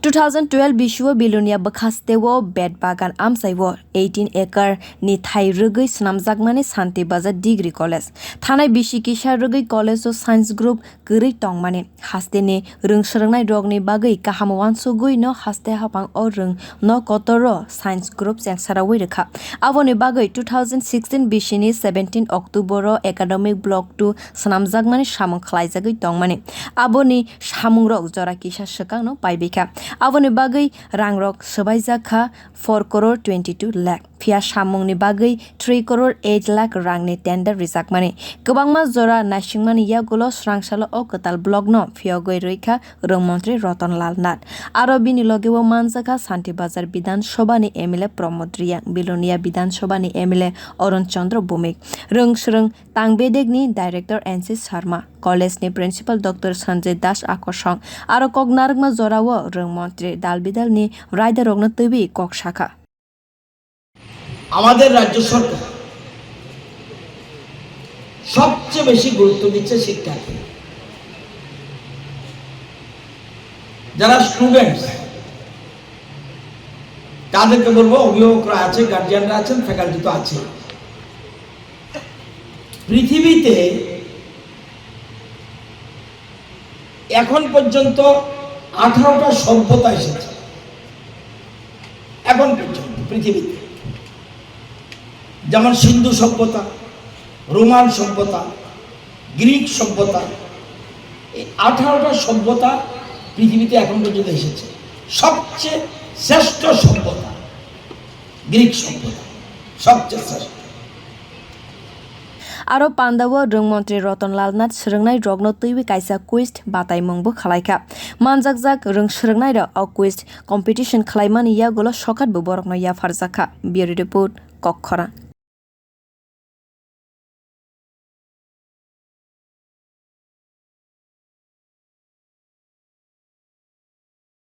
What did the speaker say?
2012 bishuo belonia bakhastewo bed bagan amsaiwo 18 acre ni thai rugui snamjakmani santi bazar degree college thanai bisi kisa rugui college o science group guri tongmani hasteni rungsrangnai rogni bagui kahamwan sugui no haste hapang o rung no kotor science group jengsarawai rekha aboni bagui 2016 bisini 17 october o academic block 2 snamjakmani samung khlaijagui tongmani aboni samung rok jora kisa sakang no paibika aboni bagui rangrok sabaijaka 4 crore 22 lakh phia samungni bagui 3 crore 8 lakh rangni tender rijakmani kwbangma jora naisingmani yagulo Swrang salo o kwtal block no phiyokgwi rikha montri Ratanlal Nath aro bini logewo manjaka Shantir bazar bidhansabha ni MLA Pramod reang belonia bidhansabha ni MLA Arun Chandra Bhowmik Swrwng tang bedek ni director NC sharma college ni principal Dr. Sanjoy das akosong aro kognargma jorawo montri dalbidal ni rider rogno tubi kok শাখা আমাদের রাজ্য সরকার সবচেয়ে বেশি গুরুত্ব দিচ্ছে শিক্ষাকে যারা students তাদেরকে বলবো অভিভাবকরা আছে গার্জিয়ানরা আছেন ফ্যাকাল্টি তো আছে পৃথিবীতে এখন পর্যন্ত 18টা সভ্যতা এসেছে এখন পর্যন্ত পৃথিবীতে যেমন সিন্ধু সভ্যতা রোমান সভ্যতা গ্রিক সভ্যতা এই 18টা সভ্যতা পৃথিবীতে এখন পর্যন্ত এসেছে সবচেয়ে শ্রেষ্ঠ সভ্যতা গ্রিক সভ্যতা সবচেয়ে শ্রেষ্ঠ aro pandawo rungmontri Ratanlal Nath swrwngnai rogno tuibi kaisa quiz batai mungbo khalaika manjak swrwngnai ro o quiz competition khlaimani yagulo sokat bo borokno ya farjaka bureau report kokkora।